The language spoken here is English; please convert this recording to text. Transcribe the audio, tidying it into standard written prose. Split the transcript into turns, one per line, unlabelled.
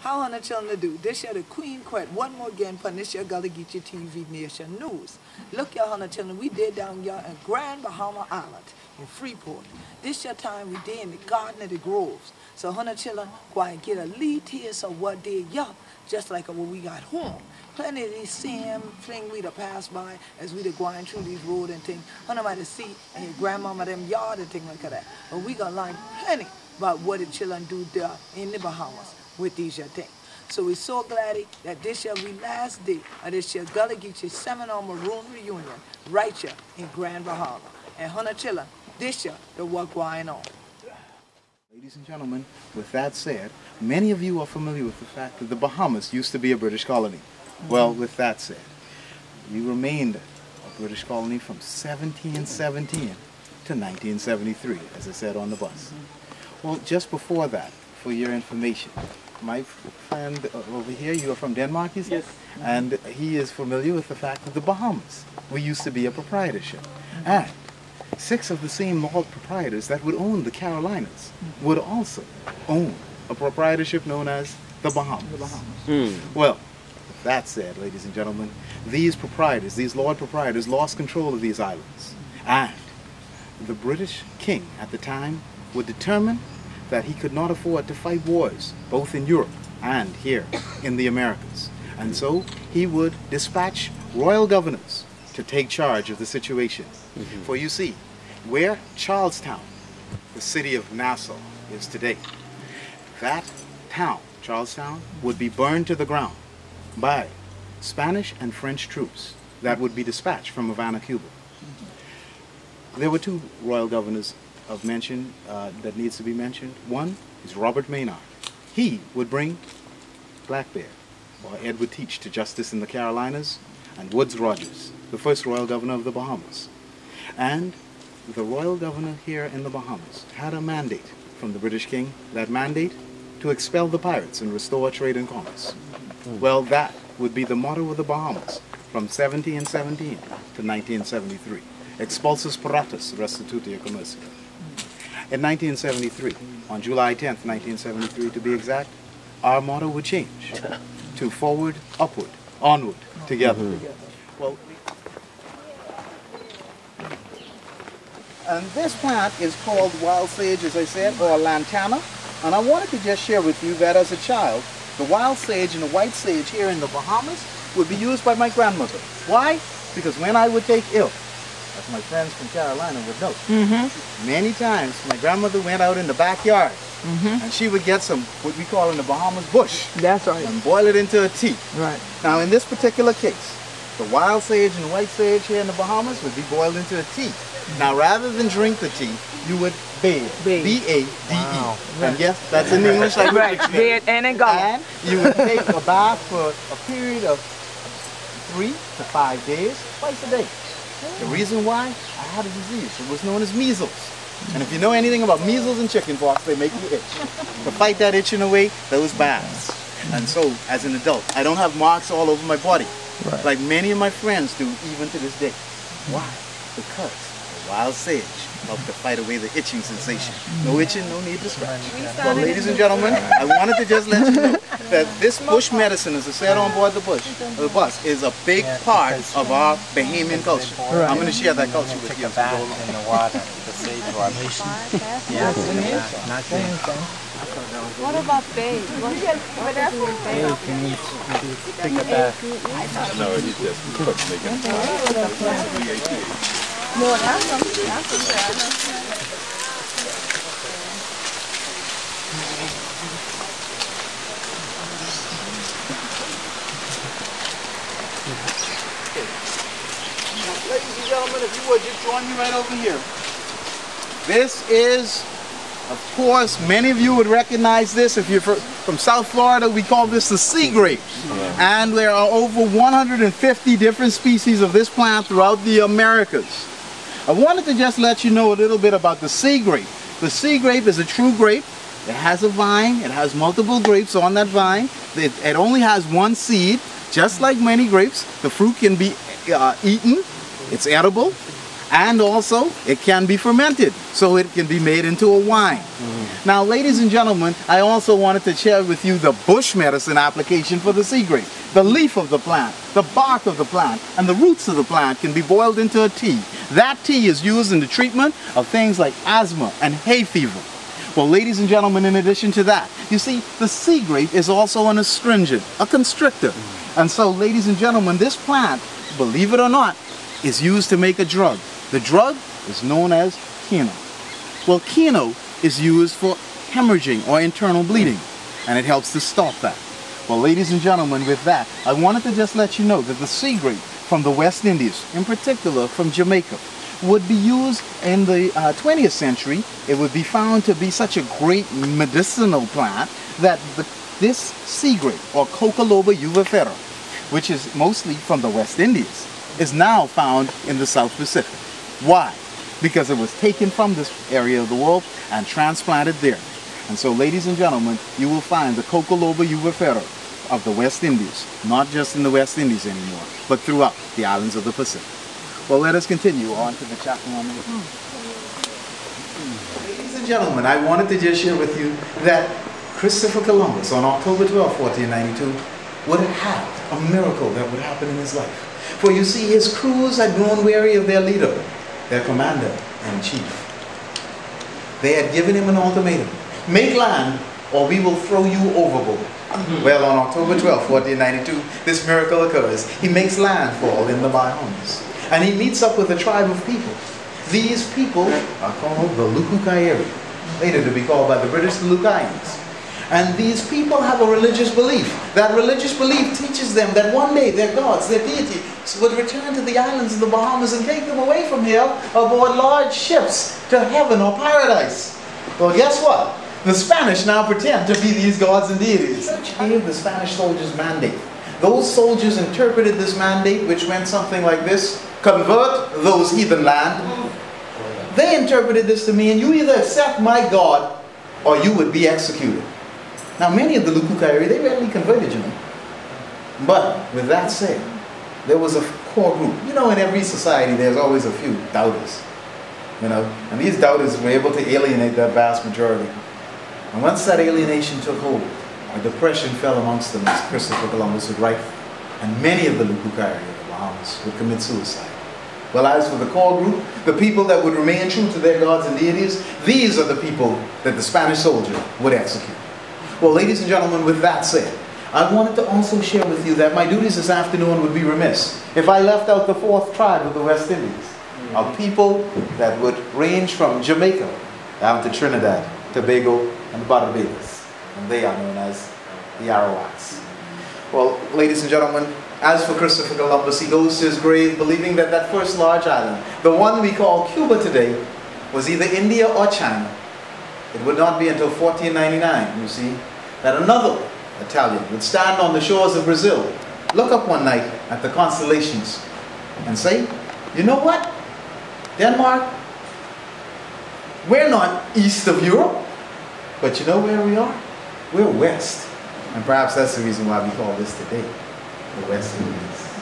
How on the children to do? This year the Queen quit. One more again for this year Gullah Geechee TV Nayshun News. Look y'all on the children. We did down here in Grand Bahama Island in Freeport. This year time we did in the Garden of the Groves. So on the children go and get a lead taste of what did y'all, just like when we got home. Plenty of these same thing we to pass by as we to going through these roads and things. On might see and your grandmama them yard and things like that. But we gonna learn plenty about what the children do there in the Bahamas with these year things. So we're so glad that this year we last day of this year Gullah Geechee Seminole Maroon reunion right here in Grand Bahama. And Hunter children, this year the work going on.
Ladies and gentlemen, with that said, many of you are familiar with the fact that the Bahamas used to be a British colony. Well, with that said, we remained a British colony from 1717 to 1973, as I said on the bus. Well, just before that, for your information, my friend over here, you are from Denmark, you said? Yes. And he is familiar with the fact that the Bahamas, we used to be a proprietorship. And 6 of the same malt proprietors that would own the Carolinas would also own a proprietorship known as the Bahamas. Well, with that said, ladies and gentlemen, these proprietors, these lord proprietors, lost control of these islands. And the British king at the time would determine that he could not afford to fight wars, both in Europe and here in the Americas. And so he would dispatch royal governors to take charge of the situation. For you see, where Charlestown, the city of Nassau, is today, that town, Charlestown, would be burned to the ground by Spanish and French troops that would be dispatched from Havana, Cuba. There were 2 royal governors of mention that needs to be mentioned. One is Robert Maynard. He would bring Black Bear, or Edward Teach, to justice in the Carolinas, and Woodes Rogers, the first royal governor of the Bahamas. And the royal governor here in the Bahamas had a mandate from the British king, that mandate to expel the pirates and restore trade and commerce. Well, that would be the motto of the Bahamas from 1717 to 1973. Expulsus piratus restitutio commercia. In 1973, on July 10th, 1973 to be exact, our motto would change to forward, upward, onward, together. Well, and this plant is called wild sage, as I said, or lantana. And I wanted to just share with you that as a child, the wild sage and the white sage here in the Bahamas would be used by my grandmother. Why? Because when I would take ill, as my friends from Carolina would know, many times my grandmother went out in the backyard and she would get some, what we call in the Bahamas, bush. That's right. And boil it into a tea. Right. Now in this particular case, the wild sage and the white sage here in the Bahamas would be boiled into a tea. Now rather than drink the tea, you would bathe. B-A-D-E. Wow. And yes, that's in English language. Right. Bathe and in Gullah. And you would take a bath for a period of 3 to 5 days, twice a day. The reason why? I had a disease. It was known as measles. And if you know anything about measles and chickenpox, they make you itch. To fight that itching away, those baths. And so, as an adult, I don't have marks all over my body, like many of my friends do even to this day. Why? Because the wild sage helped to fight away the itching sensation. No itching, no need to scratch. Well, ladies and gentlemen, I wanted to just let you know that this bush medicine, as I said on board the bus, is a big part of our Bahamian culture. I'm going to share that culture with you.
Take a bath in the water, the sage water. Yes, not
What about babe?
You need to take a bath.
No, he's just making
No, that's
Ladies and gentlemen, if you would, just join me right over here. This is, of course, many of you would recognize this. If you're from South Florida, we call this the sea grape. And there are over 150 different species of this plant throughout the Americas. I wanted to just let you know a little bit about the sea grape. The sea grape is a true grape. It has a vine. It has multiple grapes on that vine. It only has one seed. Just like many grapes, the fruit can be eaten. It's edible. And also, it can be fermented, so it can be made into a wine. Now, ladies and gentlemen, I also wanted to share with you the bush medicine application for the sea grape. The leaf of the plant, the bark of the plant, and the roots of the plant can be boiled into a tea. That tea is used in the treatment of things like asthma and hay fever. Well, ladies and gentlemen, in addition to that, you see, the sea grape is also an astringent, a constrictor. And so, ladies and gentlemen, this plant, believe it or not, is used to make a drug. The drug is known as kino. Well, kino is used for hemorrhaging or internal bleeding, and it helps to stop that. Well, ladies and gentlemen, with that, I wanted to just let you know that the sea grape from the West Indies, in particular from Jamaica, would be used in the 20th century. It would be found to be such a great medicinal plant that this sea grape, or Coccoloba uvifera, which is mostly from the West Indies, is now found in the South Pacific. Why? Because it was taken from this area of the world and transplanted there. And so, ladies and gentlemen, you will find the Coccoloba uvifera of the West Indies, not just in the West Indies anymore, but throughout the islands of the Pacific. Well, let us continue on to the chapter on the Ladies and gentlemen, I wanted to just share with you that Christopher Columbus, on October 12, 1492, would have had a miracle that would happen in his life. For you see, his crews had grown weary of their leader, their commander-in-chief. They had given him an ultimatum: make land or we will throw you overboard. Well, on October 12, 1492, this miracle occurs. He makes landfall in the Bahamas, and he meets up with a tribe of people. These people are called the Lukukairi, later to be called by the British the Lukaians. And these people have a religious belief. That religious belief teaches them that one day their gods, their deity, would return to the islands of the Bahamas and take them away from here aboard large ships to heaven or paradise. Well, guess what? The Spanish now pretend to be these gods and deities. Gave the Spanish soldiers mandate. Those soldiers interpreted this mandate, which went something like this: convert those heathen land. They interpreted this to mean, you either accept my God or you would be executed. Now, many of the Lukukairi, they readily converted, you know. But, with that said, there was a core group. You know, in every society, there's always a few doubters. You know, and these doubters were able to alienate that vast majority. And once that alienation took hold, a depression fell amongst them, as Christopher Columbus would write, and many of the Lukukairi of the Bahamas would commit suicide. Well, as for the core group, the people that would remain true to their gods and deities, these are the people that the Spanish soldier would execute. Well, ladies and gentlemen, with that said, I wanted to also share with you that my duties this afternoon would be remiss if I left out the fourth tribe of the West Indies, a people that would range from Jamaica down to Trinidad, Tobago, and Barbados. And they are known as the Arawaks. Well, ladies and gentlemen, as for Christopher Columbus, he goes to his grave believing that that first large island, the one we call Cuba today, was either India or China. It would not be until 1499, you see, that another Italian would stand on the shores of Brazil, look up one night at the constellations, and say, you know what, Denmark, we're not east of Europe, but you know where we are? We're west. And perhaps that's the reason why we call this today the West Indies.